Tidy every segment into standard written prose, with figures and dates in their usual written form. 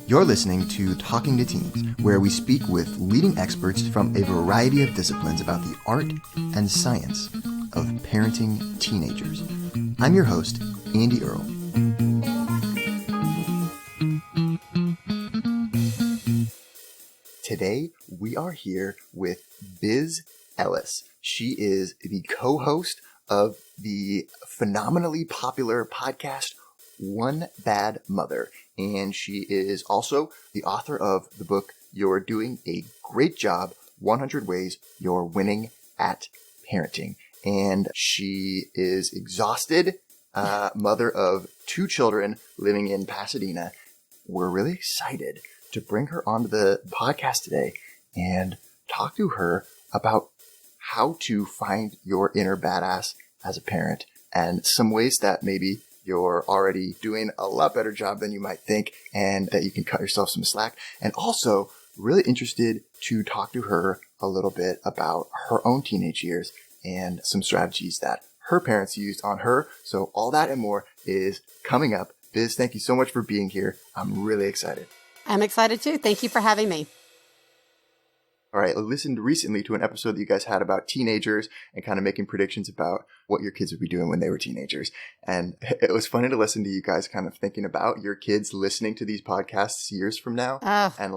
You're listening to Talking to Teens, where we speak with leading experts from a variety of disciplines about the art and science of parenting teenagers. I'm your host, Andy Earle. Today, we are here with Biz Ellis. She is the co-host of the phenomenally popular podcast, One Bad Mother. And she is also the author of the book, You're Doing a Great Job, 100 Ways You're Winning at Parenting. And she is exhausted, mother of 2 children living in Pasadena. We're really excited to bring her onto the podcast today and talk to her about how to find your inner badass as a parent and some ways that maybe you're already doing a lot better job than you might think and that you can cut yourself some slack. And also really interested to talk to her a little bit about her own teenage years and some strategies that her parents used on her. So all that and more is coming up. Biz, thank you so much for being here. I'm really excited. I'm excited too. Thank you for having me. All right, I listened recently to an episode that you guys had about teenagers and kind of making predictions about what your kids would be doing when they were teenagers. And it was funny to listen to you guys kind of thinking about your kids listening to these podcasts years from now. And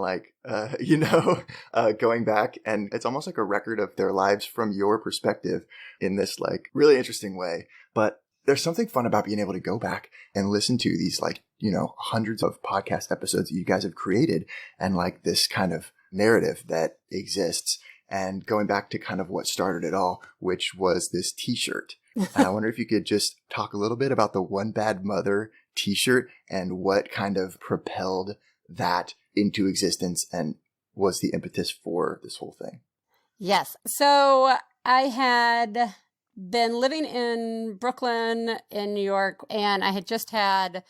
going back, and it's almost like a record of their lives from your perspective in this like really interesting way. But there's something fun about being able to go back and listen to these hundreds of podcast episodes that you guys have created and like this kind of narrative that exists, and going back to kind of what started it all, which was this t-shirt. And I wonder if you could just talk a little bit about the One Bad Mother t-shirt and what kind of propelled that into existence and was the impetus for this whole thing. Yes. So I had been living in Brooklyn in New York, and I had just had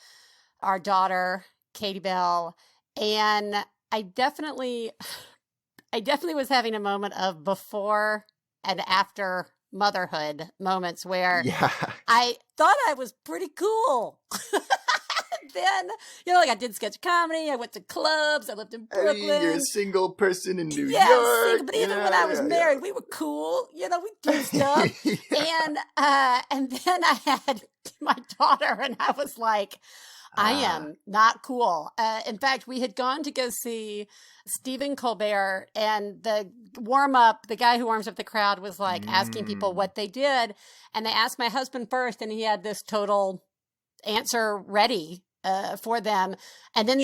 our daughter, Katie Bell, and I definitely was having a moment of before and after motherhood moments where I thought I was pretty cool. Then, I did sketch comedy. I went to clubs. I lived in Brooklyn. I mean, you're a single person in New York. Single, but even when I was married, we were cool. We do stuff. And then I had my daughter, and I was like, I am not cool. In fact, we had gone to go see Stephen Colbert, and the guy who warms up the crowd was like asking people what they did. And they asked my husband first, and he had this total answer ready for them. And then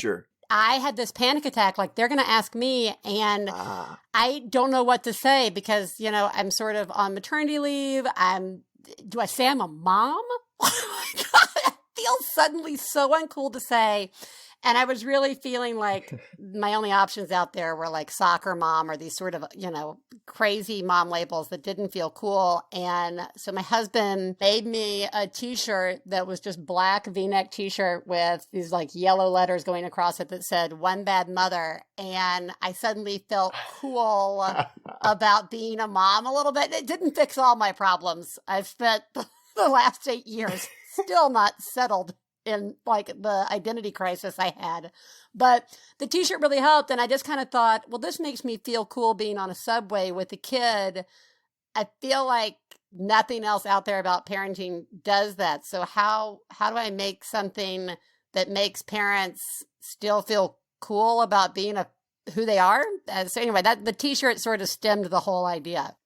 I had this panic attack, like they're going to ask me, and I don't know what to say because, I'm sort of on maternity leave. Do I say I'm a mom? Oh my God. Feels suddenly so uncool to say. And I was really feeling like my only options out there were like soccer mom or these sort of, crazy mom labels that didn't feel cool. And so my husband made me a t-shirt that was just black V-neck t-shirt with these like yellow letters going across it that said One Bad Mother. And I suddenly felt cool about being a mom a little bit. It didn't fix all my problems. I've spent the last 8 years still not settled in like the identity crisis I had. But the t-shirt really helped. And I just kind of thought, well, this makes me feel cool being on a subway with a kid. I feel like nothing else out there about parenting does that. So how do I make something that makes parents still feel cool about being who they are? So anyway, the t-shirt sort of stemmed the whole idea.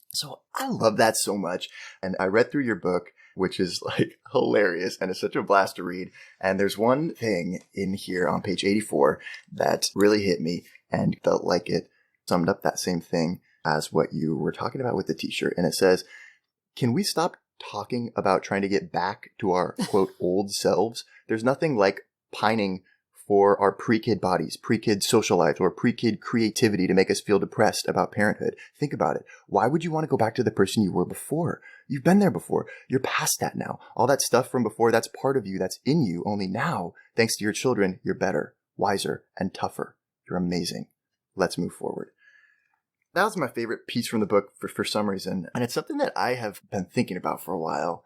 So I love that so much. And I read through your book, which is like hilarious and it's such a blast to read. And there's one thing in here on page 84 that really hit me and felt like it summed up that same thing as what you were talking about with the t-shirt. And it says, can we stop talking about trying to get back to our quote old selves? There's nothing like pining for our pre-kid bodies, pre-kid social lives, or pre-kid creativity to make us feel depressed about parenthood. Think about it. Why would you want to go back to the person you were before? You've been there before. You're past that now. All that stuff from before, that's part of you. That's in you. Only now, thanks to your children, you're better, wiser, and tougher. You're amazing. Let's move forward. That was my favorite piece from the book for some reason. And it's something that I have been thinking about for a while.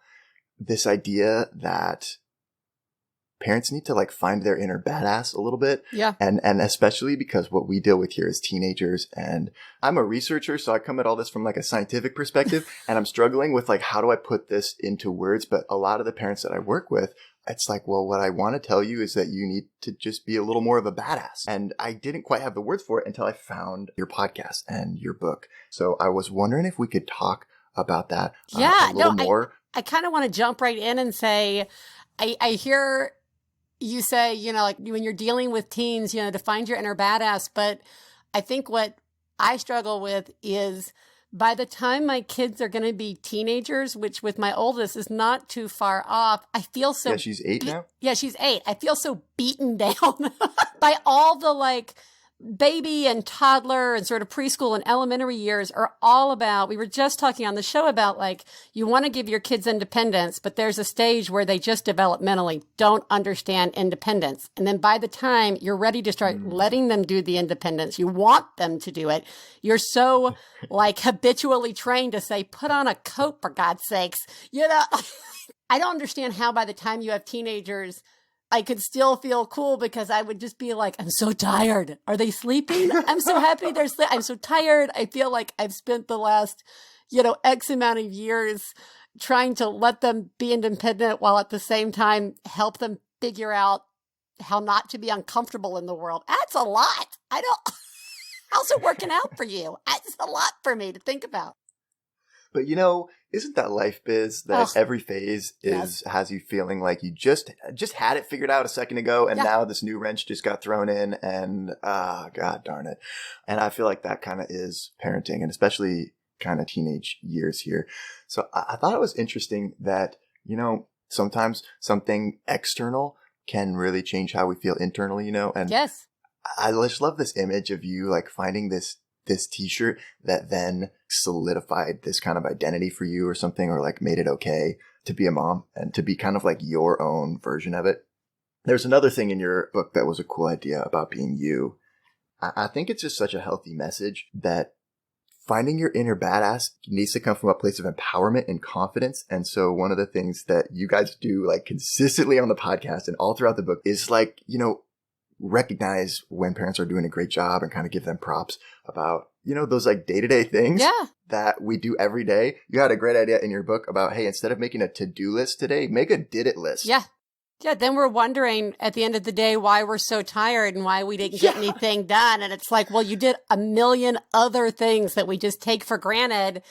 This idea that parents need to like find their inner badass a little bit. Yeah. And especially because what we deal with here is teenagers, and I'm a researcher, so I come at all this from like a scientific perspective, and I'm struggling with like, how do I put this into words? But a lot of the parents that I work with, it's like, well, what I want to tell you is that you need to just be a little more of a badass. And I didn't quite have the words for it until I found your podcast and your book. So I was wondering if we could talk about that a little more. I kind of want to jump right in and say, I hear you say, you know, like when you're dealing with teens, you know, to find your inner badass. But I think what I struggle with is by the time my kids are going to be teenagers, which with my oldest is not too far off, I feel so... Yeah, she's 8 now? Yeah, she's 8. I feel so beaten down by all the like baby and toddler and sort of preschool and elementary years are all about, we were just talking on the show about like, you want to give your kids independence, but there's a stage where they just developmentally don't understand independence. And then by the time you're ready to start letting them do the independence, you want them to do it. You're so like habitually trained to say, put on a coat for God's sakes. You know, I don't understand how by the time you have teenagers, I could still feel cool because I would just be like, I'm so tired. Are they sleeping? I'm so happy they're sleeping. I'm so tired. I feel like I've spent the last, you know, X amount of years trying to let them be independent while at the same time help them figure out how not to be uncomfortable in the world. That's a lot. How's it working out for you? That's a lot for me to think about. But you know, isn't that life, Biz? That every phase has you feeling like you just had it figured out a second ago, and now this new wrench just got thrown in, and God darn it. And I feel like that kind of is parenting, and especially kind of teenage years here. So I thought it was interesting that, you know, sometimes something external can really change how we feel internally, you know? And I just love this image of you like finding this t-shirt that then solidified this kind of identity for you or something, or like made it okay to be a mom and to be kind of like your own version of it. There's another thing in your book that was a cool idea about being you. I think it's just such a healthy message that finding your inner badass needs to come from a place of empowerment and confidence. And so one of the things that you guys do like consistently on the podcast and all throughout the book is like, you know, recognize when parents are doing a great job and kind of give them props about, you know, those like day-to-day things that we do every day. You had a great idea in your book about, hey, instead of making a to-do list today, make a did-it list. Yeah. Then we're wondering at the end of the day why we're so tired and why we didn't get anything done. And it's like, well, you did a million other things that we just take for granted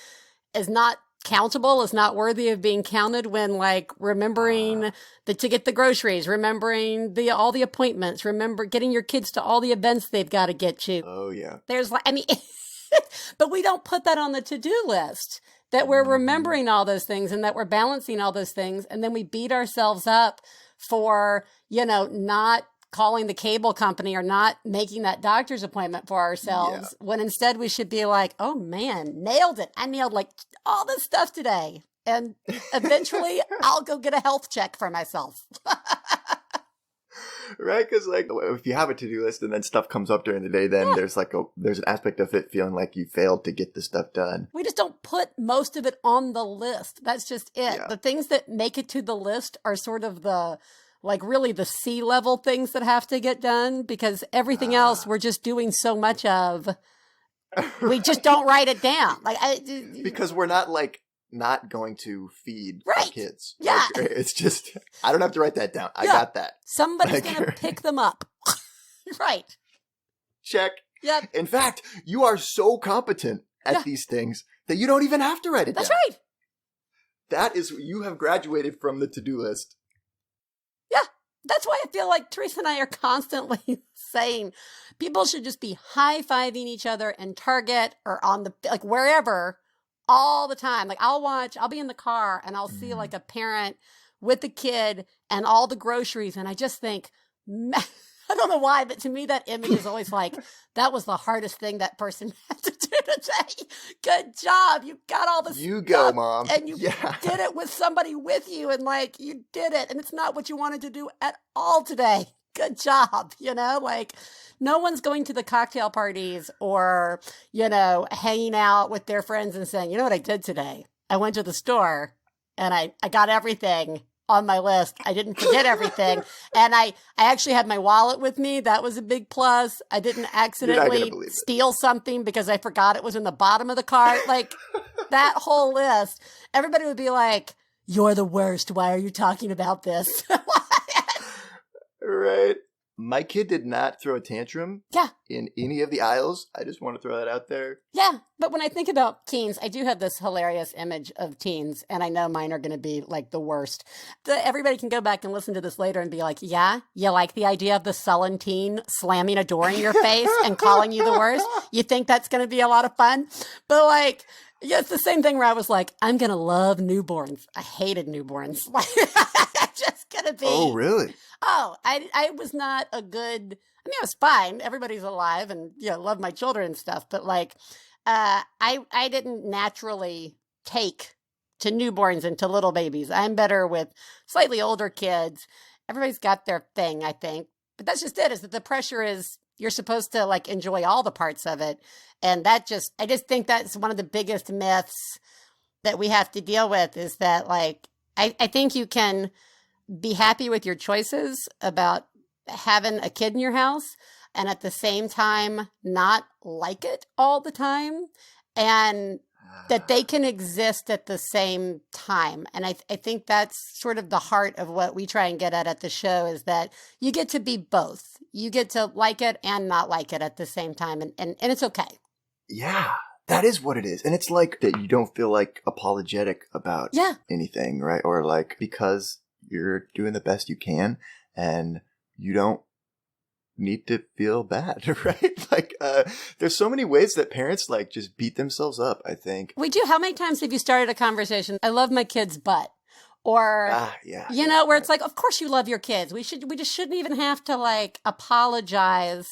as not countable, is not worthy of being counted, when like remembering to get the groceries, remembering all the appointments, remember getting your kids to all the events they've got to get to. Oh yeah. There's like, I mean, but we don't put that on the to-do list, that we're remembering all those things and that we're balancing all those things. And then we beat ourselves up for, you know, not calling the cable company or not making that doctor's appointment for ourselves, when instead we should be like, oh man, nailed it. I nailed like all this stuff today. And eventually I'll go get a health check for myself. Right? Because like if you have a to-do list and then stuff comes up during the day, then there's an aspect of it feeling like you failed to get the stuff done. We just don't put most of it on the list. That's just it. Yeah. The things that make it to the list are sort of like really the C-level things that have to get done, because everything else we're just doing so much of. We just don't write it down. Because we're not going to feed our kids. Yeah. Like, it's just, I don't have to write that down. I got that. Somebody's going to pick them up. Right. Check. Yep. In fact, you are so competent at these things that you don't even have to write it down. That's right. That is, you have graduated from the to-do list. Yeah. That's why I feel like Teresa and I are constantly saying people should just be high-fiving each other in Target or on the, like wherever, all the time. Like I'll be in the car and I'll see like a parent with a kid and all the groceries. And I just think, I don't know why, but to me that image is always like, that was the hardest thing that person had to do today. Good job. You got all this You stuff, go, Mom. And you did it with somebody with you, and like you did it. And it's not what you wanted to do at all today. Good job. You know, like no one's going to the cocktail parties or, you know, hanging out with their friends and saying, you know what I did today? I went to the store and I got everything on my list. I didn't forget everything. And I actually had my wallet with me. That was a big plus. I didn't accidentally steal something because I forgot it was in the bottom of the cart. Like that whole list, everybody would be like, "You're the worst. Why are you talking about this?" Right. My kid did not throw a tantrum in any of the aisles. I just want to throw that out there. Yeah, but when I think about teens, I do have this hilarious image of teens, and I know mine are going to be like the worst. Everybody can go back and listen to this later and be like, yeah, you like the idea of the sullen teen slamming a door in your face and calling you the worst? You think that's going to be a lot of fun? But like, yeah, it's the same thing where I was like, I'm going to love newborns. I hated newborns. Like, just going to be. Oh, really? Oh, I was not a good, I mean, I was fine. Everybody's alive and, you know, love my children and stuff. But like, I didn't naturally take to newborns and to little babies. I'm better with slightly older kids. Everybody's got their thing, I think. But that's just it, is that the pressure is you're supposed to like enjoy all the parts of it. And that just, I just think that's one of the biggest myths that we have to deal with, is that like, I think you can be happy with your choices about having a kid in your house and at the same time not like it all the time, and that they can exist at the same time. And I think that's sort of the heart of what we try and get at the show, is that you get to be both. You get to like it and not like it at the same time. And it's okay. Yeah, that is what it is. And it's like that you don't feel like apologetic about anything, right? Or like, because you're doing the best you can and you don't need to feel bad, right? Like, there's so many ways that parents like just beat themselves up, I think. We do. How many times have you started a conversation? I love my kid's butt. Or, you know, where it's like, of course you love your kids. We just shouldn't even have to like apologize.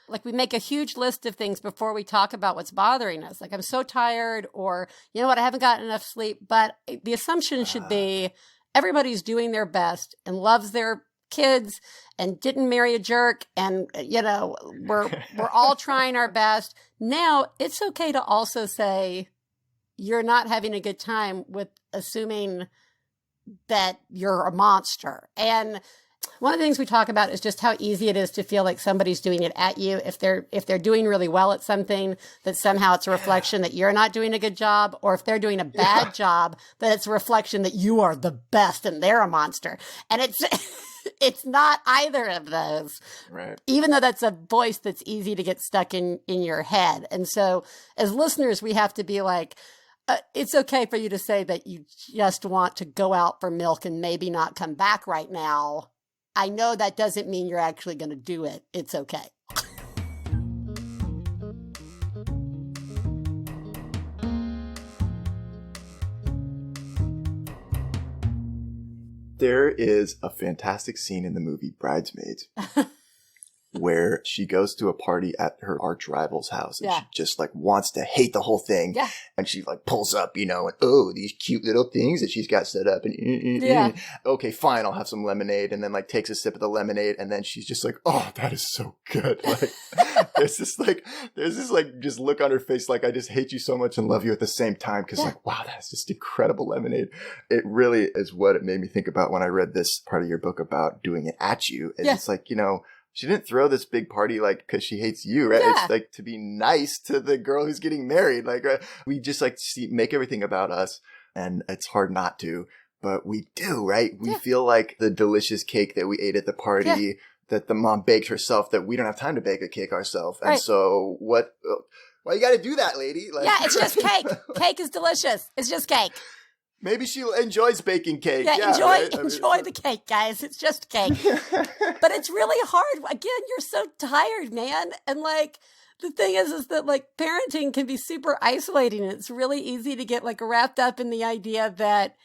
Like we make a huge list of things before we talk about what's bothering us. Like, I'm so tired, or, you know what, I haven't gotten enough sleep. But the assumption should be everybody's doing their best and loves their kids and didn't marry a jerk. And, you know, we're all trying our best. Now, it's okay to also say you're not having a good time with assuming that you're a monster. And one of the things we talk about is just how easy it is to feel like somebody's doing it at you. If they're doing really well at something, that somehow it's a reflection that you're not doing a good job, or if they're doing a bad job, that it's a reflection that you are the best and they're a monster. And it's not either of those. Right. Even though that's a voice that's easy to get stuck in your head. And so as listeners, we have to be like, it's okay for you to say that you just want to go out for milk and maybe not come back right now. I know that doesn't mean you're actually going to do it. It's okay. There is a fantastic scene in the movie Bridesmaids where she goes to a party at her arch rival's house, and she just like wants to hate the whole thing. Yeah. And she like pulls up, you know, and these cute little things that she's got set up, and okay, fine, I'll have some lemonade, and then like takes a sip of the lemonade, and then she's just like, oh, that is so good. Like there's this just look on her face like, I just hate you so much and love you at the same time, because like, wow, that's just incredible lemonade. It really is what it made me think about when I read this part of your book about doing it at you. And it's like, you know, she didn't throw this big party like because she hates you, right? Yeah. It's like to be nice to the girl who's getting married. Like we just like make everything about us, and it's hard not to, but we do, right? We feel like the delicious cake that we ate at the party that the mom baked herself, that we don't have time to bake a cake ourselves. And so why you got to do that, lady? Like, yeah, it's just cake. Cake is delicious. It's just cake. Maybe she enjoys baking cake. Yeah, enjoy the cake, guys. It's just cake. But it's really hard. Again, you're so tired, man. And like, the thing is that like parenting can be super isolating. It's really easy to get like wrapped up in the idea that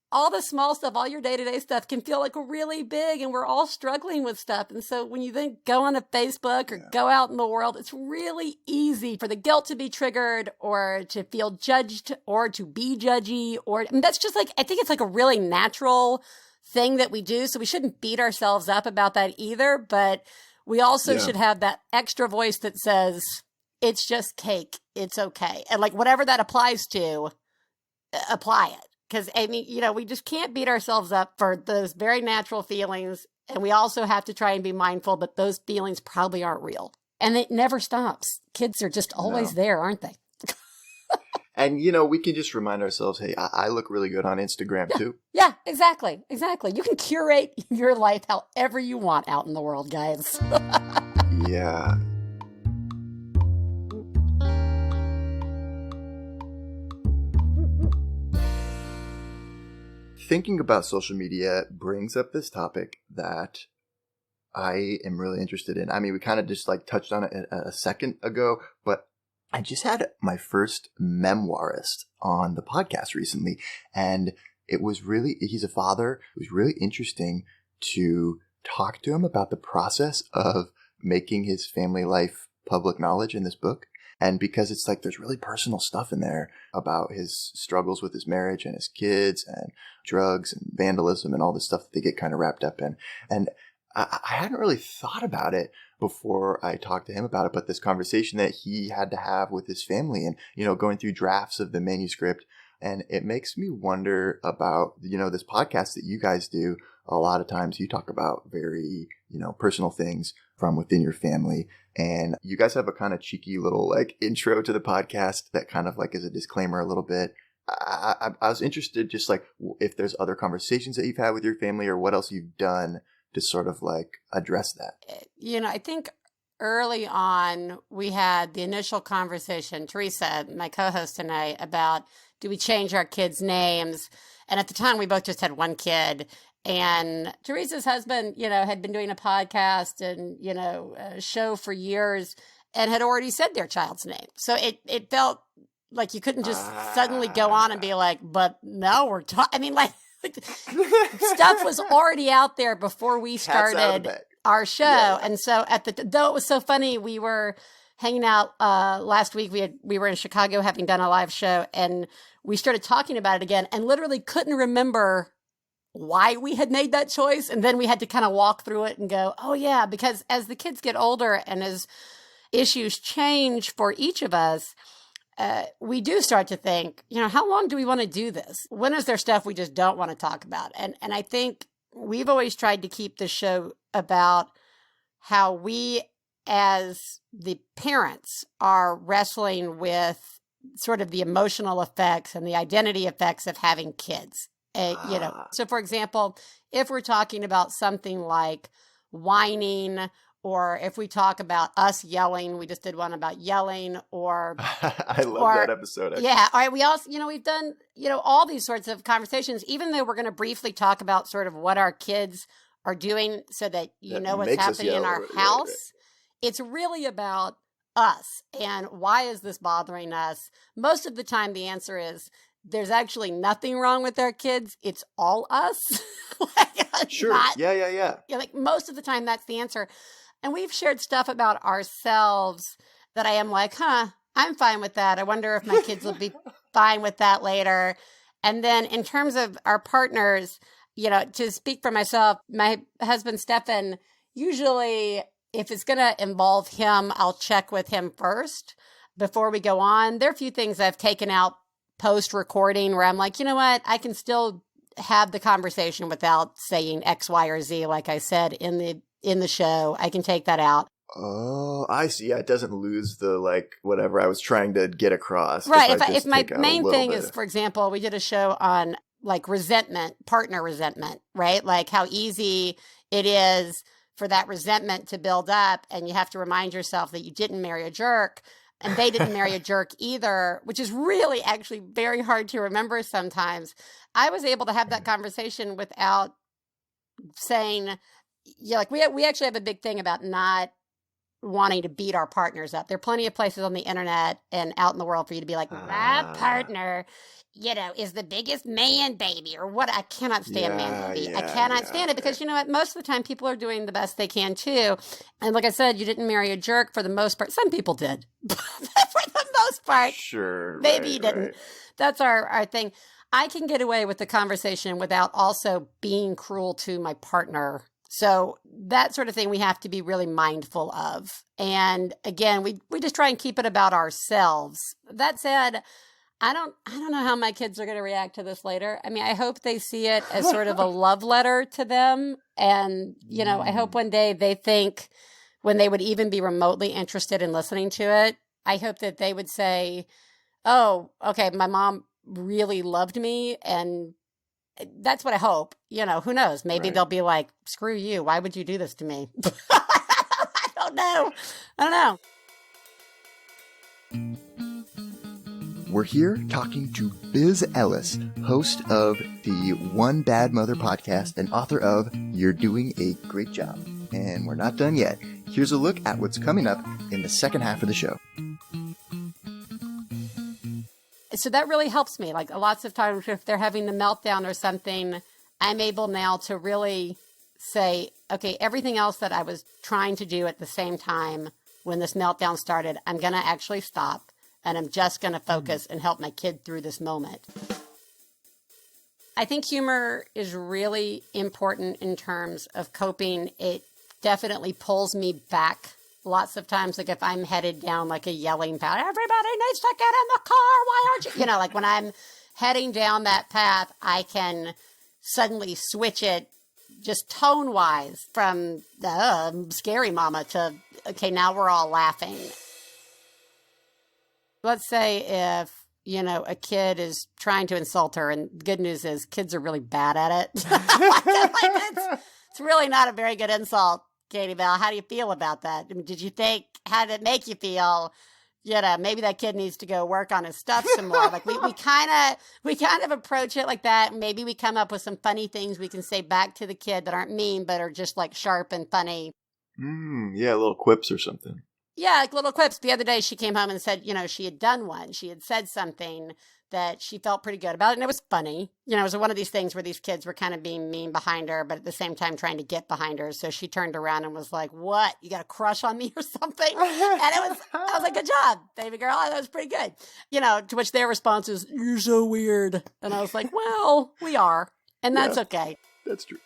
all the small stuff, all your day-to-day stuff can feel like really big, and we're all struggling with stuff. And so when you then go on to Facebook or go out in the world, it's really easy for the guilt to be triggered, or to feel judged, or to be judgy, and that's just like, I think it's like a really natural thing that we do. So we shouldn't beat ourselves up about that either. But we also should have that extra voice that says, it's just cake. It's okay. And like whatever that applies to, apply it. Because, I mean, we just can't beat ourselves up for those very natural feelings. And we also have to try and be mindful that those feelings probably aren't real. And it never stops. Kids are just always there, aren't they? And, we can just remind ourselves, hey, I look really good on Instagram too. Yeah, exactly. Exactly. You can curate your life however you want out in the world, guys. Yeah. Thinking about social media brings up this topic that I am really interested in. I mean, we kind of just touched on it a second ago, but I just had my first memoirist on the podcast recently, and he's a father. It was really interesting to talk to him about the process of making his family life public knowledge in this book. And because it's there's really personal stuff in there about his struggles with his marriage and his kids and drugs and vandalism and all this stuff that they get kind of wrapped up in. And I hadn't really thought about it before I talked to him about it, but this conversation that he had to have with his family and, going through drafts of the manuscript. And it makes me wonder about, this podcast that you guys do. A lot of times you talk about very, personal things from within your family. And you guys have a kind of cheeky little intro to the podcast that kind of is a disclaimer a little bit. I was interested just if there's other conversations that you've had with your family or what else you've done to sort of address that. I think early on we had the initial conversation, Teresa, my co-host tonight, about do we change our kids' names? And at the time we both just had one kid. And Teresa's husband, had been doing a podcast and, a show for years and had already said their child's name. So it felt like you couldn't just suddenly go on and be like, but now we're talking. I mean, stuff was already out there before we started our show. Yeah. And so though it was so funny, we were hanging out last week. We were in Chicago having done a live show and we started talking about it again and literally couldn't remember why we had made that choice. And then we had to kind of walk through it and go, oh yeah, because as the kids get older and as issues change for each of us, we do start to think, how long do we want to do this? When is there stuff we just don't want to talk about? And I think we've always tried to keep the show about how we as the parents are wrestling with sort of the emotional effects and the identity effects of having kids. So for example, if we're talking about something like whining, or if we talk about us yelling, we just did one about yelling, or I love that episode. Actually. Yeah. All right. We also, we've done, all these sorts of conversations, even though we're going to briefly talk about sort of what our kids are doing so that what's happening in our house. Right. It's really about us and why is this bothering us? Most of the time, the answer is, there's actually nothing wrong with our kids. It's all us. Sure. Yeah. Most of the time, that's the answer. And we've shared stuff about ourselves that I am I'm fine with that. I wonder if my kids will be fine with that later. And then in terms of our partners, to speak for myself, my husband, Stefan, usually if it's going to involve him, I'll check with him first before we go on. There are a few things I've taken out post-recording where I'm like, you know what, I can still have the conversation without saying X, Y, or Z, like I said in the show. I can take that out. Oh, I see. Yeah, it doesn't lose the whatever I was trying to get across. Right. If my main thing is, for example, we did a show on resentment, partner resentment, right? How easy it is for that resentment to build up, and you have to remind yourself that you didn't marry a jerk. And they didn't marry a jerk either, which is really actually very hard to remember sometimes. I was able to have that conversation without saying, we actually have a big thing about not wanting to beat our partners up. There are plenty of places on the internet and out in the world for you to be like, my partner, is the biggest man baby or what. I cannot stand man baby. I cannot stand it because you know what? Most of the time people are doing the best they can too. And like I said, you didn't marry a jerk for the most part. Some people did, but for the most part, sure, maybe you didn't. Right. That's our thing. I can get away with the conversation without also being cruel to my partner. So that sort of thing we have to be really mindful of. And again, we just try and keep it about ourselves. That said, I don't know how my kids are going to react to this later. I mean, I hope they see it as sort of a love letter to them. And, you know, I hope one day they think when they would even be remotely interested in listening to it, I hope that they would say, oh, okay, my mom really loved me. And that's what I hope. You know, who knows? Maybe they'll be like, screw you. Why would you do this to me? I don't know. We're here talking to Biz Ellis, host of the One Bad Mother podcast and author of You're Doing a Great Job. And we're not done yet. Here's a look at what's coming up in the second half of the show. So that really helps me. Like lots of times if they're having the meltdown or something, I'm able now to really say, okay, everything else that I was trying to do at the same time when this meltdown started, I'm going to actually stop. And I'm just going to focus and help my kid through this moment. I think humor is really important in terms of coping. It definitely pulls me back lots of times. Like if I'm headed down like a yelling path, everybody needs to get in the car. Why aren't you? You know, like when I'm heading down that path, I can suddenly switch it just tone wise from scary mama to, okay, now we're all laughing. Let's say if, you know, a kid is trying to insult her, and the good news is kids are really bad at it. It's really not a very good insult, Katie Bell. How do you feel about that? I mean, did you think, how did it make you feel? You know, maybe that kid needs to go work on his stuff some more. Like we kind of approach it like that. Maybe we come up with some funny things we can say back to the kid that aren't mean, but are just like sharp and funny. Yeah, little quips or something. Yeah, like little quips. The other day she came home and said, you know, she had done one. She had said something that she felt pretty good about. And it was funny. You know, it was one of these things where these kids were kind of being mean behind her, but at the same time trying to get behind her. So she turned around and was like, what? You got a crush on me or something? And I was like, good job, baby girl. That was pretty good. You know, to which their response is, you're so weird. And I was like, well, we are. And that's okay. That's true.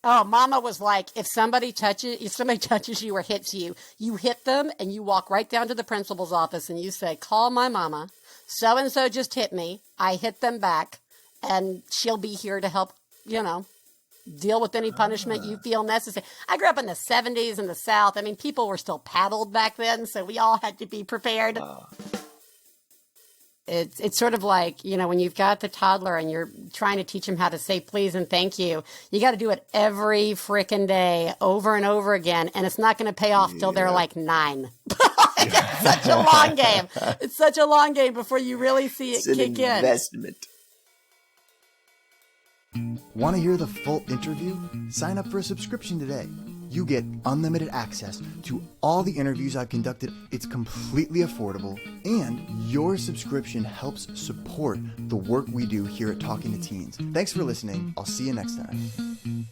Oh, Mama was like, if somebody touches you or hits you, you hit them and you walk right down to the principal's office and you say, call my mama. So-and-so just hit me. I hit them back and she'll be here to help, you know, deal with any punishment you feel necessary. I grew up in the 70s in the South. I mean, people were still paddled back then, so we all had to be prepared. It's sort of like, you know, when you've got the toddler and you're trying to teach him how to say please and thank you, you got to do it every frickin' day over and over again. And it's not going to pay off till they're like 9. It's such a long game. It's such a long game before you really see it kick in. Investment. Want to hear the full interview? Sign up for a subscription today. You get unlimited access to all the interviews I've conducted. It's completely affordable, and your subscription helps support the work we do here at Talking to Teens. Thanks for listening. I'll see you next time.